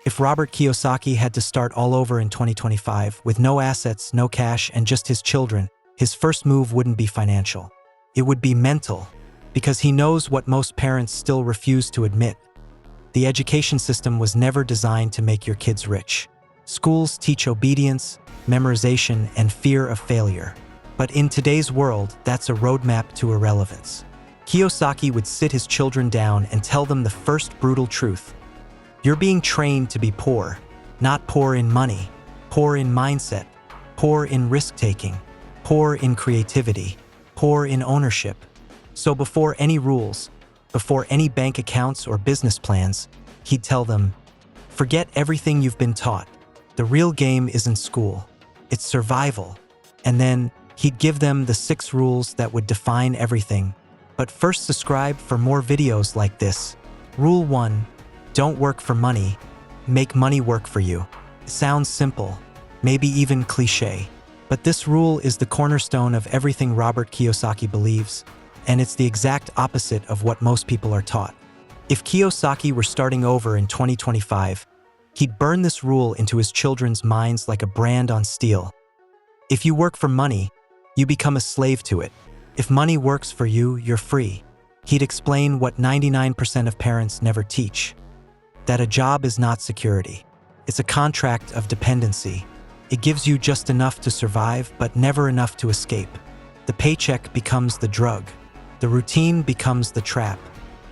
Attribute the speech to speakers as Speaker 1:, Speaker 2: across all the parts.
Speaker 1: If Robert Kiyosaki had to start all over in 2025 with no assets, no cash, and just his children, his first move wouldn't be financial. It would be mental, because he knows what most parents still refuse to admit. The education system was never designed to make your kids rich. Schools teach obedience, memorization, and fear of failure. But in today's world, that's a roadmap to irrelevance. Kiyosaki would sit his children down and tell them the first brutal truth. You're being trained to be poor, not poor in money, poor in mindset, poor in risk-taking, poor in creativity, poor in ownership. So before any rules, before any bank accounts or business plans, he'd tell them, forget everything you've been taught. The real game isn't school, it's survival. And then he'd give them the 6 rules that would define everything. But first, subscribe for more videos like this. Rule 1. Don't work for money, make money work for you. It sounds simple, maybe even cliché, but this rule is the cornerstone of everything Robert Kiyosaki believes, and it's the exact opposite of what most people are taught. If Kiyosaki were starting over in 2025, he'd burn this rule into his children's minds like a brand on steel. If you work for money, you become a slave to it. If money works for you, you're free. He'd explain what 99% of parents never teach. That a job is not security. It's a contract of dependency. It gives you just enough to survive, but never enough to escape. The paycheck becomes the drug. The routine becomes the trap.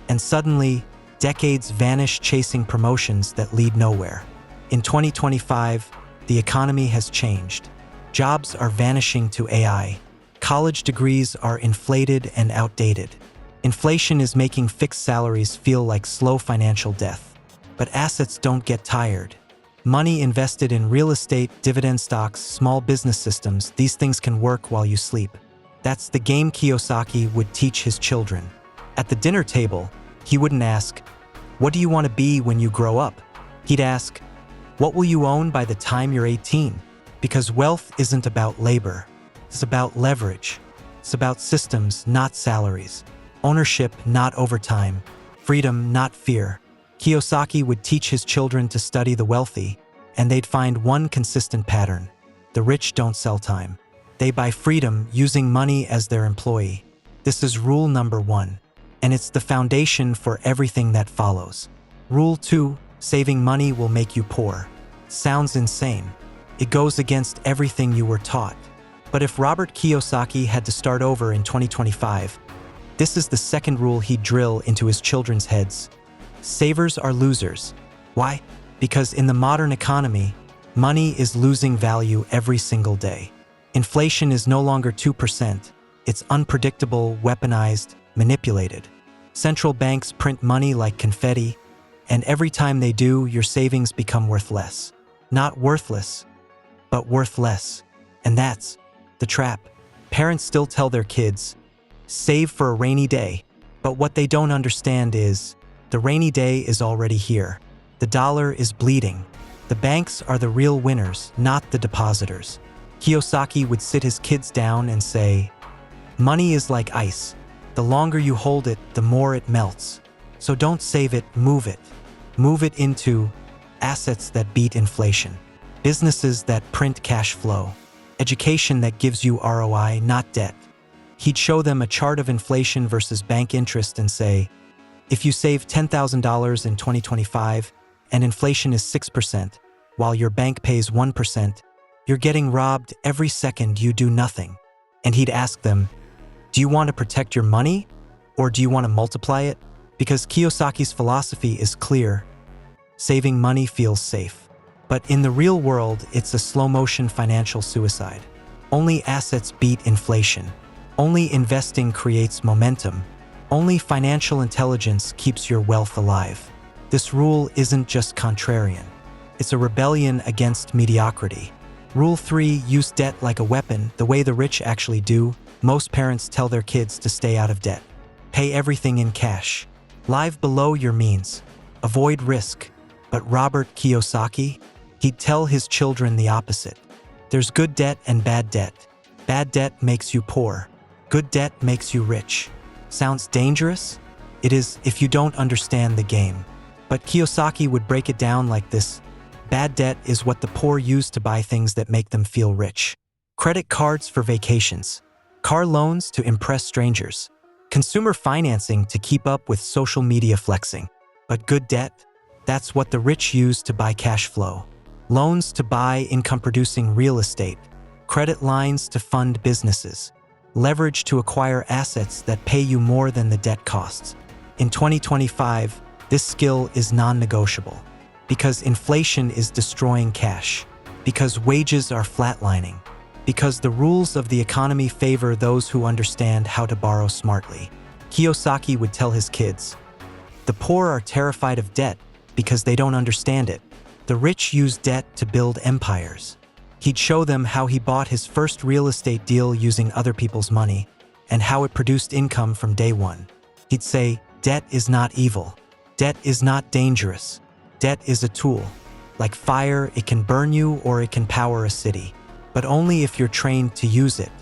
Speaker 1: And suddenly, decades vanish chasing promotions that lead nowhere. In 2025, the economy has changed. Jobs are vanishing to AI. College degrees are inflated and outdated. Inflation is making fixed salaries feel like slow financial death. But assets don't get tired. Money invested in real estate, dividend stocks, small business systems, these things can work while you sleep. That's the game Kiyosaki would teach his children. At the dinner table, he wouldn't ask, what do you want to be when you grow up? He'd ask, what will you own by the time you're 18? Because wealth isn't about labor. It's about leverage. It's about systems, not salaries. Ownership, not overtime. Freedom, not fear. Kiyosaki would teach his children to study the wealthy, and they'd find one consistent pattern. The rich don't sell time. They buy freedom using money as their employee. This is rule number 1, and it's the foundation for everything that follows. Rule 2, saving money will make you poor. Sounds insane. It goes against everything you were taught. But if Robert Kiyosaki had to start over in 2025, this is the second rule he'd drill into his children's heads. Savers are losers. Why? Because in the modern economy, money is losing value every single day. Inflation is no longer 2%. It's unpredictable, weaponized, manipulated. Central banks print money like confetti, and every time they do, your savings become worth less. Not worthless, but worth less. And that's the trap. Parents still tell their kids, save for a rainy day. But what they don't understand is, the rainy day is already here. The dollar is bleeding. The banks are the real winners, not the depositors. Kiyosaki would sit his kids down and say, money is like ice. The longer you hold it, the more it melts. So don't save it, move it. Move it into assets that beat inflation, businesses that print cash flow, education that gives you ROI, not debt. He'd show them a chart of inflation versus bank interest and say, if you save $10,000 in 2025 and inflation is 6%, while your bank pays 1%, you're getting robbed every second you do nothing. And he'd ask them, do you want to protect your money or do you want to multiply it? Because Kiyosaki's philosophy is clear. Saving money feels safe. But in the real world, it's a slow-motion financial suicide. Only assets beat inflation. Only investing creates momentum. Only financial intelligence keeps your wealth alive. This rule isn't just contrarian. It's a rebellion against mediocrity. Rule 3, use debt like a weapon, the way the rich actually do. Most parents tell their kids to stay out of debt. Pay everything in cash. Live below your means. Avoid risk. But Robert Kiyosaki? He'd tell his children the opposite. There's good debt and bad debt. Bad debt makes you poor. Good debt makes you rich. Sounds dangerous? It is if you don't understand the game. But Kiyosaki would break it down like this: bad debt is what the poor use to buy things that make them feel rich. Credit cards for vacations, car loans to impress strangers, consumer financing to keep up with social media flexing. But good debt? That's what the rich use to buy cash flow. Loans to buy income-producing real estate, credit lines to fund businesses, leverage to acquire assets that pay you more than the debt costs. In 2025, this skill is non-negotiable because inflation is destroying cash, because wages are flatlining, because the rules of the economy favor those who understand how to borrow smartly. Kiyosaki would tell his kids, "The poor are terrified of debt because they don't understand it. The rich use debt to build empires." He'd show them how he bought his first real estate deal using other people's money and how it produced income from day one. He'd say, "Debt is not evil. Debt is not dangerous. Debt is a tool. Like fire, it can burn you or it can power a city, but only if you're trained to use it."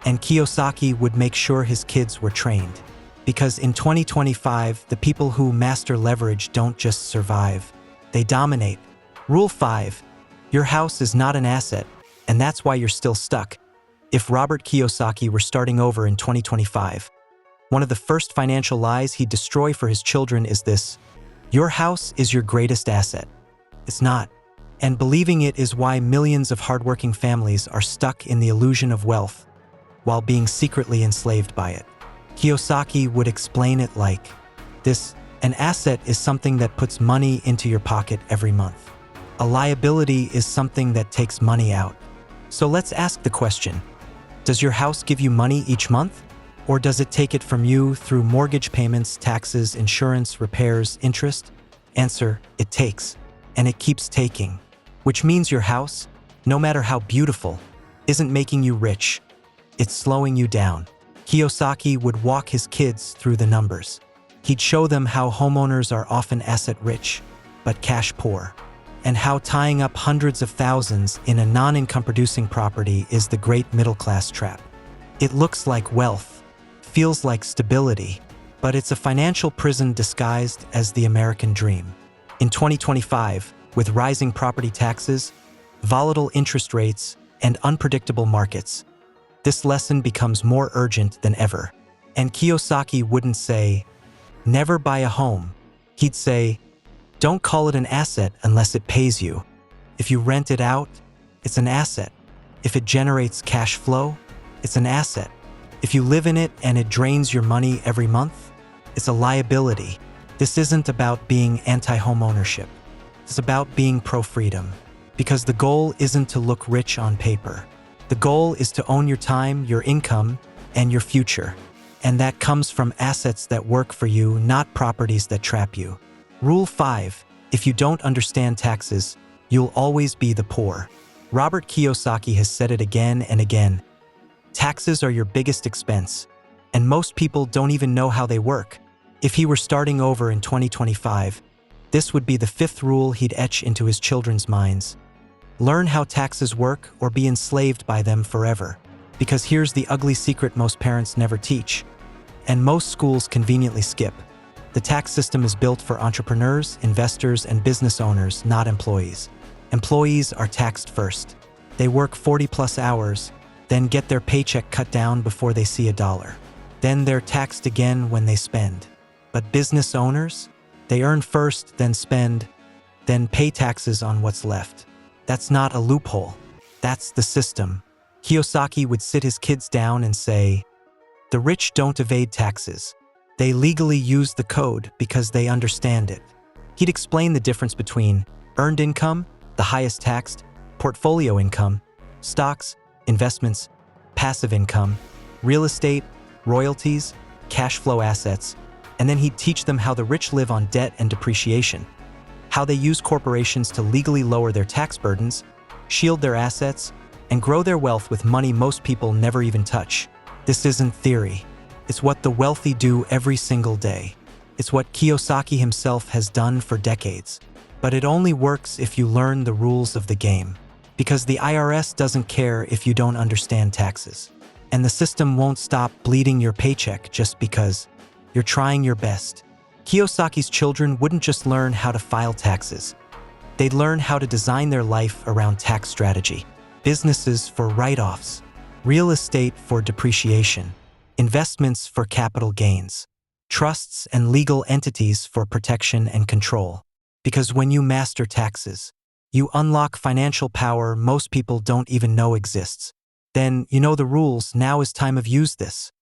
Speaker 1: And Kiyosaki would make sure his kids were trained. Because in 2025, the people who master leverage don't just survive, they dominate. Rule 5. Your house is not an asset, and that's why you're still stuck. If Robert Kiyosaki were starting over in 2025, one of the first financial lies he'd destroy for his children is this: your house is your greatest asset. It's not. And believing it is why millions of hardworking families are stuck in the illusion of wealth while being secretly enslaved by it. Kiyosaki would explain it like this: an asset is something that puts money into your pocket every month. A liability is something that takes money out. So let's ask the question: does your house give you money each month? Or does it take it from you through mortgage payments, taxes, insurance, repairs, interest? Answer: it takes, and it keeps taking. Which means your house, no matter how beautiful, isn't making you rich. It's slowing you down. Kiyosaki would walk his kids through the numbers. He'd show them how homeowners are often asset-rich, but cash-poor, and how tying up hundreds of thousands in a non-income-producing property is the great middle-class trap. It looks like wealth, feels like stability, but it's a financial prison disguised as the American dream. In 2025, with rising property taxes, volatile interest rates, and unpredictable markets, this lesson becomes more urgent than ever. And Kiyosaki wouldn't say, "Never buy a home." He'd say, "Don't call it an asset unless it pays you. If you rent it out, it's an asset. If it generates cash flow, it's an asset. If you live in it and it drains your money every month, it's a liability." This isn't about being anti-home ownership. It's about being pro-freedom. Because the goal isn't to look rich on paper. The goal is to own your time, your income, and your future. And that comes from assets that work for you, not properties that trap you. Rule 5. If you don't understand taxes, you'll always be the poor. Robert Kiyosaki has said it again and again. Taxes are your biggest expense, and most people don't even know how they work. If he were starting over in 2025, this would be the 5th rule he'd etch into his children's minds. Learn how taxes work or be enslaved by them forever. Because here's the ugly secret most parents never teach, and most schools conveniently skip. The tax system is built for entrepreneurs, investors, and business owners, not employees. Employees are taxed first. They work 40+ hours, then get their paycheck cut down before they see a dollar. Then they're taxed again when they spend. But business owners? They earn first, then spend, then pay taxes on what's left. That's not a loophole. That's the system. Kiyosaki would sit his kids down and say, "The rich don't evade taxes. They legally use the code because they understand it." He'd explain the difference between earned income, the highest taxed, portfolio income, stocks, investments, passive income, real estate, royalties, cash flow assets, and then he'd teach them how the rich live on debt and depreciation, how they use corporations to legally lower their tax burdens, shield their assets, and grow their wealth with money most people never even touch. This isn't theory. It's what the wealthy do every single day. It's what Kiyosaki himself has done for decades. But it only works if you learn the rules of the game. Because the IRS doesn't care if you don't understand taxes. And the system won't stop bleeding your paycheck just because you're trying your best. Kiyosaki's children wouldn't just learn how to file taxes. They'd learn how to design their life around tax strategy, businesses for write-offs, real estate for depreciation, investments for capital gains, trusts and legal entities for protection and control. Because when you master taxes, you unlock financial power most people don't even know exists. Then, you know the rules, now is time of use this.